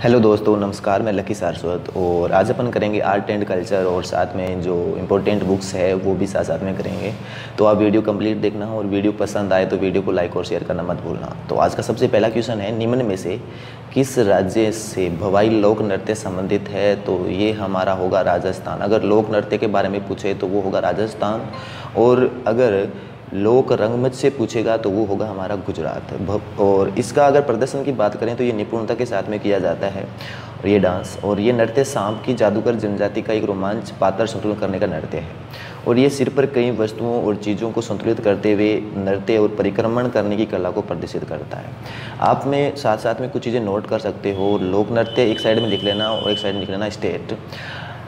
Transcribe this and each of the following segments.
Hello दोस्तों, नमस्कार। मैं लकी सारस्वत और आज अपन करेंगे आर्ट एंड कल्चर और साथ में जो इम्पोर्टेंट बुक्स है वो भी साथ साथ में करेंगे। तो आप वीडियो कंप्लीट देखना और वीडियो पसंद आए तो वीडियो को लाइक और शेयर करना मत भूलना। तो आज का सबसे पहला क्वेश्चन है, निम्न में से किस राज्य से भवाई लोक नृत्य संबंधित है? तो ये हमारा होगा राजस्थान। अगर लोक नृत्य के बारे में पूछे तो वो होगा राजस्थान, और अगर लोक रंगमंच से पूछेगा तो वो होगा हमारा गुजरात। और इसका अगर प्रदर्शन की बात करें तो ये निपुणता के साथ में किया जाता है। और ये डांस और ये नृत्य सांप की जादूगर जनजाति का एक रोमांच पात्र संतुलन करने का नृत्य है। और ये सिर पर कई वस्तुओं और चीज़ों को संतुलित करते हुए नृत्य और परिक्रमण करने की कला को प्रदर्शित करता है। आप में साथ साथ में कुछ चीज़ें नोट कर सकते हो। लोक नृत्य एक साइड में लिख लेना और एक साइड में लिख लेना स्टेट।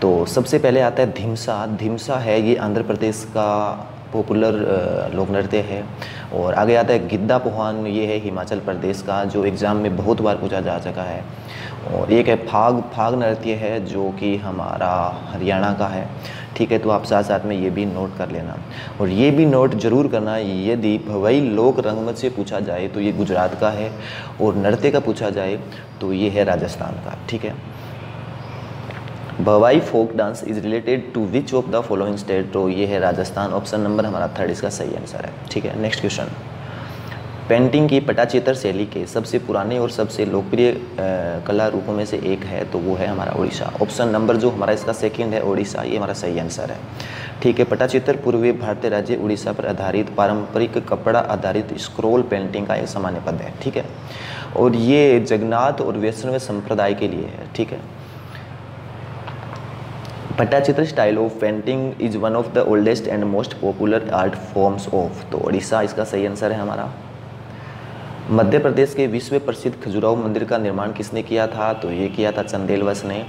तो सबसे पहले आता है धिमसा। धिमसा है ये आंध्र प्रदेश का पॉपुलर लोक नृत्य है। और आगे आता है गिद्दा पोहान, ये है हिमाचल प्रदेश का, जो एग्ज़ाम में बहुत बार पूछा जा चुका है। और एक है फाग। फाग नृत्य है जो कि हमारा हरियाणा का है। ठीक है, तो आप साथ साथ में ये भी नोट कर लेना। और ये भी नोट जरूर करना, यदि भवई लोक रंगमंच से पूछा जाए तो ये गुजरात का है, और नृत्य का पूछा जाए तो ये है राजस्थान का। ठीक है, Bhavai folk dance is related to which of the following state? तो ये है राजस्थान। ऑप्शन नंबर हमारा 3 इसका सही आंसर है। ठीक है, नेक्स्ट क्वेश्चन। पेंटिंग की पटाचित्र शैली के सबसे पुराने और सबसे लोकप्रिय कला रूपों में से एक है, तो वो है हमारा उड़ीसा। ऑप्शन नंबर जो हमारा इसका सेकंड है उड़ीसा, ये हमारा सही आंसर है। ठीक है, पटाचित्र पूर्वी भारतीय राज्य उड़ीसा पर आधारित पारंपरिक कपड़ा आधारित स्क्रोल पेंटिंग का एक सामान्य पद है। ठीक है, और ये जगन्नाथ और वैष्णव संप्रदाय के लिए है। ठीक है, Pattachitra style of painting is one of the oldest and most popular art forms of, तो उड़ीसा इसका सही आंसर है हमारा। मध्य प्रदेश के विश्व प्रसिद्ध खजुराहो मंदिर का निर्माण किसने किया था? तो ये किया था चंदेलवस ने।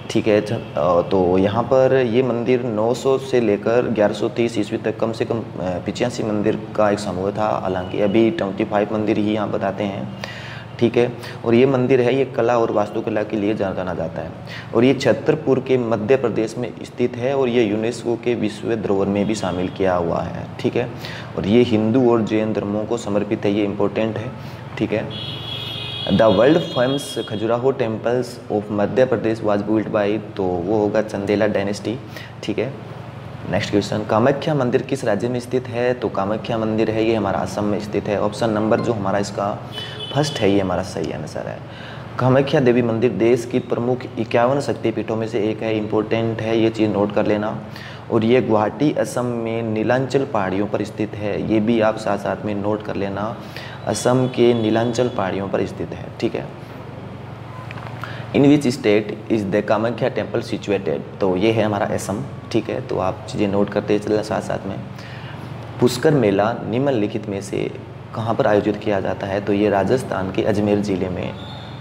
ठीक है, तो यहाँ पर ये मंदिर 900 से लेकर 1130 ईस्वी तक कम से कम 85 मंदिर का एक समूह था। हालांकि अभी 25 मंदिर ही यहाँ बताते हैं। ठीक है, और ये मंदिर है, ये कला और वास्तुकला के लिए जाना जाता है। और ये छतरपुर के मध्य प्रदेश में स्थित है, और ये यूनेस्को के विश्व धरोहर में भी शामिल किया हुआ है। ठीक है, और ये हिंदू और जैन धर्मों को समर्पित है, ये इम्पोर्टेंट है। ठीक है, the world famous Khajuraho temples of Madhya Pradesh was built by, तो वो होगा चंदेला डायनेस्टी। ठीक है, नेक्स्ट क्वेश्चन। कामाख्या मंदिर किस राज्य में स्थित है? तो कामाख्या मंदिर है ये हमारा असम में स्थित है। ऑप्शन नंबर जो हमारा इसका फर्स्ट है ये हमारा सही आंसर है। कामाख्या देवी मंदिर देश की प्रमुख 51 शक्तिपीठों में से एक है, इम्पोर्टेंट है, ये चीज़ नोट कर लेना। और ये गुवाहाटी असम में नीलांचल पहाड़ियों पर स्थित है, ये भी आप साथ साथ में नोट कर लेना। असम के नीलांचल पहाड़ियों पर स्थित है। ठीक है, in which state is the Kamakhya temple situated? तो ये है हमारा असम। ठीक है, तो आप चीज़ें नोट करते चलना साथ साथ में। पुष्कर मेला निम्नलिखित में से कहाँ पर आयोजित किया जाता है? तो ये राजस्थान के अजमेर ज़िले में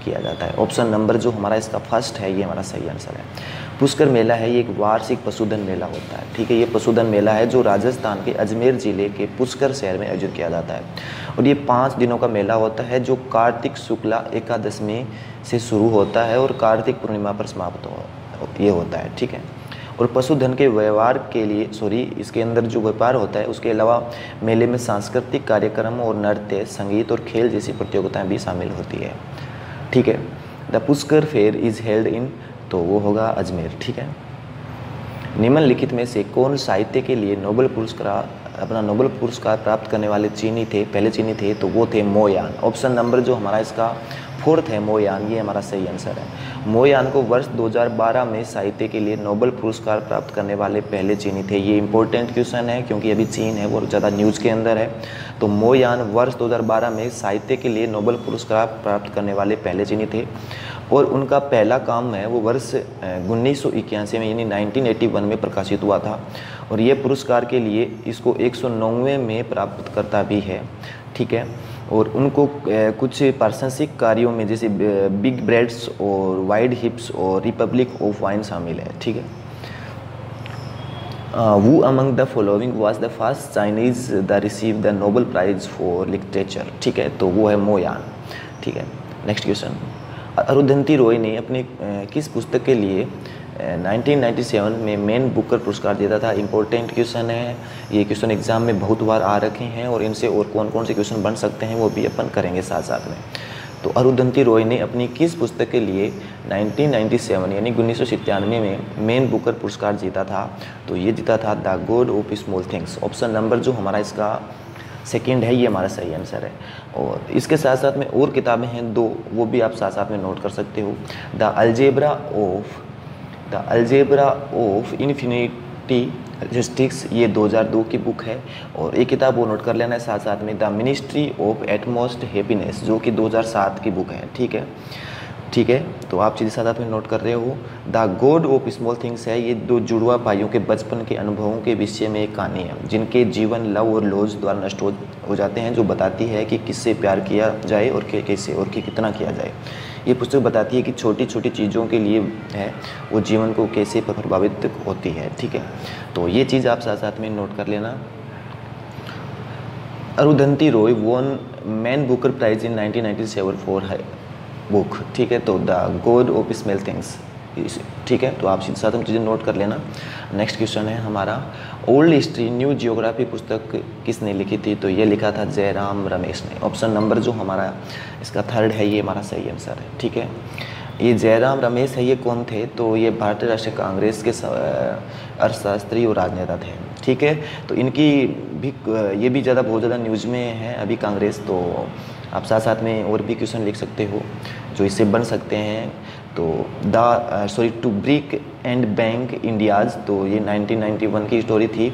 किया जाता है। ऑप्शन नंबर जो हमारा इसका फर्स्ट है ये हमारा सही आंसर है। पुष्कर मेला है ये एक वार्षिक पशुधन मेला होता है। ठीक है, ये पशुधन मेला है जो राजस्थान के अजमेर ज़िले के पुष्कर शहर में आयोजित किया जाता है। और ये 5 दिनों का मेला होता है, जो कार्तिक शुक्ला एकादशी से शुरू होता है और कार्तिक पूर्णिमा पर समाप्त ये होता है। ठीक है, और पशुधन के व्यवहार के लिए इसके अंदर जो व्यापार होता है उसके अलावा मेले में सांस्कृतिक कार्यक्रम और नृत्य, संगीत और खेल जैसी प्रतियोगिताएं भी शामिल होती है। ठीक है, the Pushkar fair is held in, तो वो होगा अजमेर। ठीक है, निम्नलिखित में से कौन साहित्य के लिए नोबेल पुरस्कार प्राप्त करने वाले पहले चीनी थे? तो वो थे मोयान। ऑप्शन नंबर जो हमारा इसका 4th है मोयान, ये हमारा सही आंसर है। मोयान को वर्ष 2012 में साहित्य के लिए नोबेल पुरस्कार प्राप्त करने वाले पहले चीनी थे। ये इंपॉर्टेंट क्वेश्चन है क्योंकि अभी चीन है वो ज़्यादा न्यूज़ के अंदर है। तो मोयान वर्ष 2012 में साहित्य के लिए नोबेल पुरस्कार प्राप्त करने वाले पहले चीनी थे, और उनका पहला काम है वो वर्ष 1981 में यानी 1981 में प्रकाशित हुआ था। और ये पुरस्कार के लिए इसको 109वें में प्राप्त करता भी है। ठीक है, और उनको कुछ प्रशंसिक कार्यों में जैसे बिग ब्रेड्स और वाइड हिप्स और रिपब्लिक ऑफ वाइन शामिल है। ठीक है, who among the following was the first Chinese that received the Nobel Prize for Literature? ठीक है, तो वो है मोयान। ठीक है, नेक्स्ट क्वेश्चन। अरुंधति रॉय ने अपने किस पुस्तक के लिए 1997 में मैन बुकर पुरस्कार जीता था? इंपॉर्टेंट क्वेश्चन है, ये क्वेश्चन एग्जाम में बहुत बार आ रखे हैं, और इनसे और कौन कौन से क्वेश्चन बन सकते हैं वो भी अपन करेंगे साथ साथ में। तो अरुंधति रॉय ने अपनी किस पुस्तक के लिए 1997 यानी 1997 में मैन बुकर पुरस्कार जीता था? तो ये जीता था the God of Small things. Option number जो हमारा इसका सेकंड है, ये हमारा सही आंसर है। और इसके साथ साथ में और किताबें हैं दो, वो भी आप साथ साथ में नोट कर सकते हो। The algebra of infinity sticks, ये 2002 की बुक है। और एक किताब वो नोट कर लेना है साथ साथ में, the ministry of utmost happiness, जो कि 2007 की बुक है। ठीक है, ठीक है, तो आप चीज़ें साथ में नोट कर रहे हो। The God of Small things है, ये दो जुड़वा भाइयों के बचपन के अनुभवों के विषय में एक कहानी है, जिनके जीवन लव और लॉज द्वारा नष्ट हो जाते हैं, जो बताती है कि किससे प्यार किया जाए और कैसे और कितना किया जाए। ये पुस्तक बताती है कि छोटी छोटी चीज़ों के लिए है वो जीवन को कैसे प्रभावित होती है। ठीक है, तो ये चीज़ आप साथ साथ में नोट कर लेना। Arundhati Roy won Man Booker Prize in 1997 for her book. ठीक है, तो the God of Small Things. ठीक है, तो आप साथ में चीज़ें नोट कर लेना। नेक्स्ट क्वेश्चन है हमारा, ओल्ड हिस्ट्री न्यू जियोग्राफी पुस्तक किसने लिखी थी? तो ये लिखा था जयराम रमेश ने। ऑप्शन नंबर जो हमारा इसका थर्ड है, ये हमारा सही आंसर है। ठीक है, ये जयराम रमेश है, ये कौन थे? तो ये भारतीय राष्ट्रीय कांग्रेस के अर्थशास्त्री और राजनेता थे। ठीक है, तो इनकी भी ये भी बहुत ज़्यादा न्यूज़ में है अभी कांग्रेस। तो आप साथ साथ में और भी क्वेश्चन लिख सकते हो जो इससे बन सकते हैं। तो to brick and bank India's, तो ये 1991 की स्टोरी थी।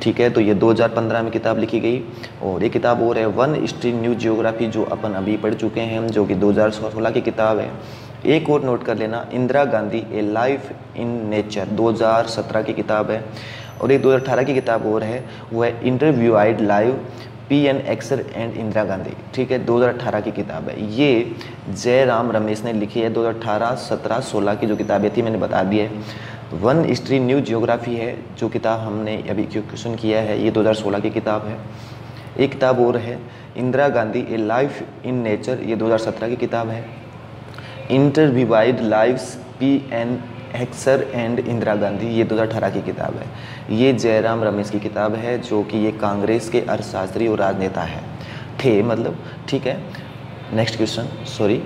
ठीक है, तो ये 2015 में किताब लिखी गई। और ये किताब और है वन हिस्ट्री न्यू जियोग्राफी, जो अपन अभी पढ़ चुके हैं, जो कि 2016 की किताब है। एक और नोट कर लेना, Indira Gandhi a life in nature, 2017 की किताब है। और एक 2018 की किताब और है, वो है interviewed live PN Haksar and Indira Gandhi. ठीक है, 2018 की किताब है। ये जयराम रमेश ने लिखी है। 2018, 17, 16 की जो किताबें थी मैंने बता दी है। वन हिस्ट्री न्यू जियोग्राफी है जो किताब हमने अभी क्वेश्चन किया है, ये 2016 की किताब है। एक किताब और है Indira Gandhi a life in nature, ये 2017 की किताब है। Interviewed lives PN Haksar and Indira Gandhi, ये 2018 की किताब है। ये जयराम रमेश की किताब है, जो कि ये कांग्रेस के अर्थशास्त्री और राजनेता थे मतलब। ठीक है, next question, sorry,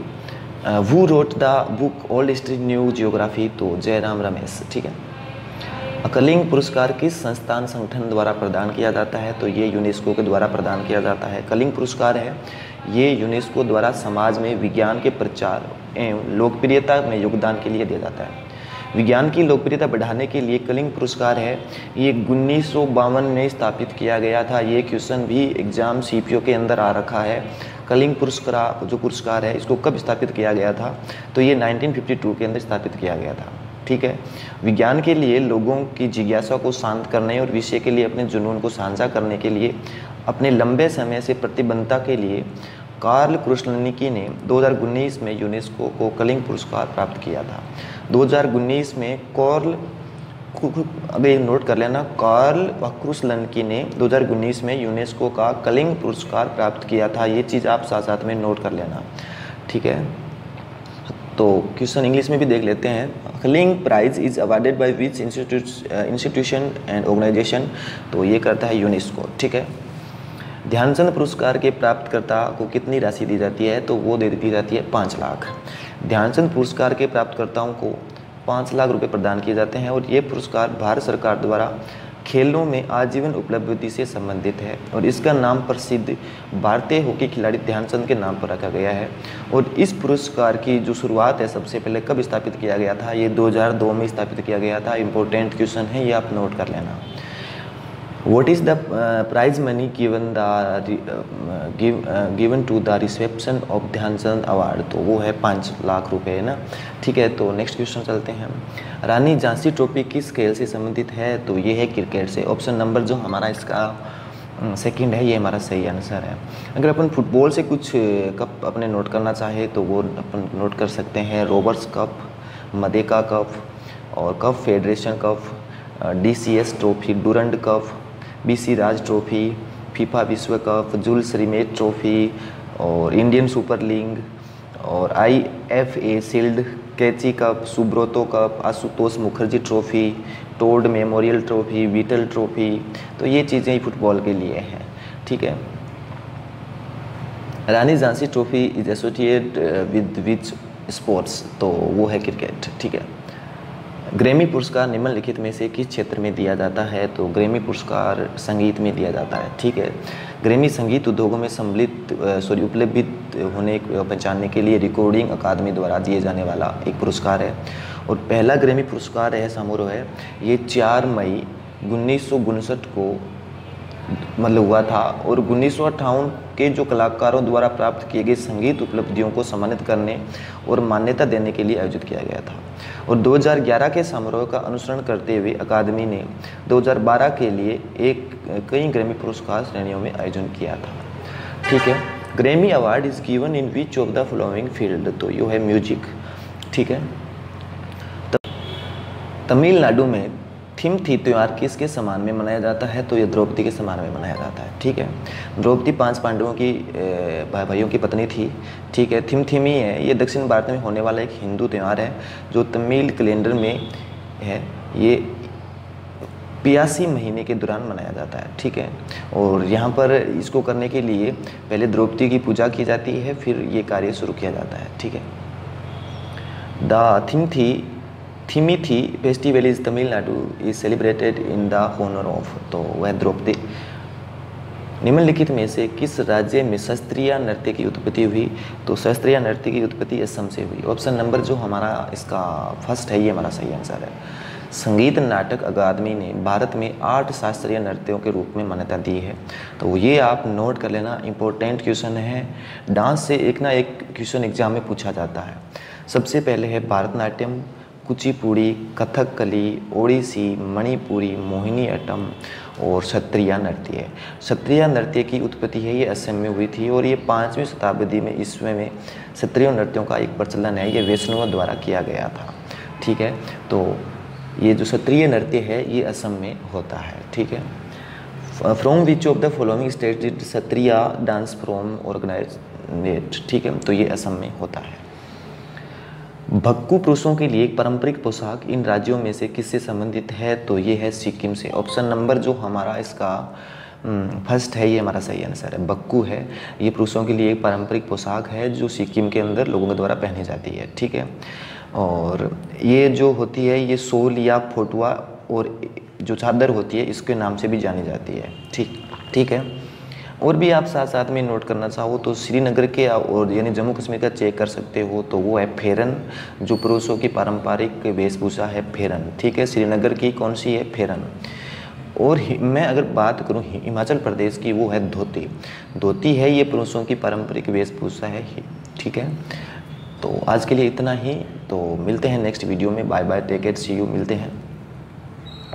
who wrote the book old history new geography? तो जयराम रमेश। ठीक है, कलिंग पुरस्कार किस संगठन द्वारा प्रदान किया जाता है? तो ये यूनेस्को के द्वारा प्रदान किया जाता है। कलिंग पुरस्कार है, ये यूनेस्को द्वारा समाज में विज्ञान के प्रचार एवं लोकप्रियता में योगदान के लिए दिया जाता है। विज्ञान की लोकप्रियता बढ़ाने के लिए कलिंग पुरस्कार है, ये 1952 में स्थापित किया गया था। ये क्वेश्चन भी एग्जाम CPO के अंदर आ रखा है। कलिंग पुरस्कार जो पुरस्कार है, इसको कब स्थापित किया गया था? तो ये 1952 के अंदर स्थापित किया गया था। ठीक है, विज्ञान के लिए लोगों की जिज्ञासा को शांत करने और विषय के लिए अपने जुनून को साझा करने के लिए अपने लंबे समय से प्रतिबद्धता के लिए कार्ल क्रुसलनिकी ने 2019 में यूनेस्को को कलिंग पुरस्कार प्राप्त किया था। 2019 में अभी नोट कर लेना, कार्ल क्रुसलनिकी ने 2019 में यूनेस्को का कलिंग पुरस्कार प्राप्त किया था। ये चीज़ आप साथ साथ में नोट कर लेना। ठीक है, तो क्वेश्चन इंग्लिश में भी देख लेते हैं। Kalinga prize is awarded by which institution and organization? तो ये करता है यूनेस्को। ठीक है, ध्यानचंद पुरस्कार के प्राप्तकर्ता को कितनी राशि दी जाती है? तो वो दे दी जाती है 5 लाख। ध्यानचंद पुरस्कार के प्राप्तकर्ताओं को 5 लाख रुपए प्रदान किए जाते हैं। और ये पुरस्कार भारत सरकार द्वारा खेलों में आजीवन उपलब्धि से संबंधित है और इसका नाम प्रसिद्ध भारतीय हॉकी खिलाड़ी ध्यानचंद के नाम पर रखा गया है। और इस पुरस्कार की जो शुरुआत है सबसे पहले कब स्थापित किया गया था? ये 2002 में स्थापित किया गया था। इंपॉर्टेंट क्वेश्चन है, ये आप नोट कर लेना। What is the prize money given to the reception of Dhyanchand award? तो वो है 5 लाख रुपए, है ना। ठीक है, तो नेक्स्ट क्वेश्चन चलते हैं। रानी झांसी ट्रॉफी किस खेल से संबंधित है? तो ये है क्रिकेट से। ऑप्शन नंबर जो हमारा इसका सेकंड है, ये हमारा सही आंसर है। अगर अपन फुटबॉल से कुछ कप अपने नोट करना चाहे तो वो अपन नोट कर सकते हैं। रॉबर्ट्स कप, मदेका कप और cup federation cup, DCS trophy, Durand cup, BC Raj trophy, FIFA विश्व कप, जुल्स रिमेट ट्रॉफी और इंडियन सुपर लीग और IFA शील्ड, कैची cup, Subroto cup, Ashutosh Mukherjee trophy, Todd memorial trophy, बीटल ट्रॉफी। तो ये चीज़ें फुटबॉल के लिए हैं। ठीक है, Rani Jhansi trophy is associate with which sports, तो वो है क्रिकेट, ठीक है। ग्रैमी पुरस्कार निम्नलिखित में से किस क्षेत्र में दिया जाता है, तो ग्रैमी पुरस्कार संगीत में दिया जाता है, ठीक है। ग्रैमी संगीत उद्योगों में उपलब्ध होने पहचानने के लिए रिकॉर्डिंग अकादमी द्वारा दिए जाने वाला एक पुरस्कार है। और पहला ग्रैमी पुरस्कार है समारोह है, ये 4 मई 1959 को मतलब हुआ था। और 1958 के जो कलाकारों द्वारा प्राप्त किए गए संगीत उपलब्धियों को सम्मानित करने और मान्यता देने के लिए आयोजित किया गया था। और 2011 के समारोह का अनुसरण करते हुए अकादमी ने 2012 के लिए कई ग्रैमी पुरस्कार श्रेणियों में आयोजन किया था, ठीक है। Grammy award is given in which of the following field, तो यू है म्यूजिक, ठीक है। तमिलनाडु में थीम थी त्यौहार किसके सम्मान में मनाया जाता है, तो ये द्रौपदी के सम्मान में मनाया जाता है, ठीक है। द्रौपदी 5 पांडवों की भाइयों की पत्नी थी, ठीक है। थीमी है, ये दक्षिण भारत में होने वाला एक हिंदू त्यौहार है जो तमिल कैलेंडर में है। ये 82 महीने के दौरान मनाया जाता है, ठीक है। और यहाँ पर इसको करने के लिए पहले द्रौपदी की पूजा की जाती है, फिर ये कार्य शुरू किया जाता है, ठीक है। The Theemithi festival is Tamil Nadu is celebrated in the honour of, तो वह द्रौपदी। निम्नलिखित में से किस राज्य में शास्त्रीय नृत्य की उत्पत्ति हुई, तो शास्त्रीय नृत्य की उत्पत्ति असम से हुई। ऑप्शन नंबर जो हमारा इसका फर्स्ट है, ये हमारा सही आंसर है। संगीत नाटक अकादमी ने भारत में 8 शास्त्रीय नृत्यों के रूप में मान्यता दी है, तो ये आप नोट कर लेना, इंपॉर्टेंट क्वेश्चन है। डांस से एक ना एक क्वेश्चन एग्जाम में पूछा जाता है। सबसे पहले है भरतनाट्यम, कुचिपुड़ी, कथकली, ओडिसी, मणिपुरी, मोहिनीअट्टम और क्षत्रिय नृत्य। क्षत्रिय नृत्य की उत्पत्ति है ये असम में हुई थी और ये 5वीं शताब्दी में ईस्वी में क्षत्रिय नृत्यों का एक प्रचलन है, ये वैष्णवों द्वारा किया गया था, ठीक है। तो ये जो क्षत्रिय नृत्य है ये असम में होता है, ठीक है। From which of the following state did Sattriya dance from organize, ठीक है, तो ये असम में होता है। भक्कू पुरुषों के लिए एक पारंपरिक पोशाक इन राज्यों में से किससे संबंधित है, तो ये है सिक्किम से। ऑप्शन नंबर जो हमारा इसका फर्स्ट है, ये हमारा सही आंसर है, बक्कू है। ये पुरुषों के लिए एक पारंपरिक पोशाक है जो सिक्किम के अंदर लोगों के द्वारा पहनी जाती है, ठीक है। और ये जो होती है ये सोल या फोटुआ और जो चादर होती है इसके नाम से भी जानी जाती है, ठीक है। और भी आप साथ साथ में नोट करना चाहो तो श्रीनगर के और यानी जम्मू कश्मीर का चेक कर सकते हो, तो वो है फेरन, जो पुरुषों की पारंपरिक वेशभूषा है फेरन, ठीक है। श्रीनगर की कौन सी है, फेरन। और मैं अगर बात करूं हिमाचल प्रदेश की, वो है धोती। धोती है ये पुरुषों की पारंपरिक वेशभूषा है, ठीक है। तो आज के लिए इतना ही, तो मिलते हैं नेक्स्ट वीडियो में। Bye bye, take care, see you, मिलते हैं।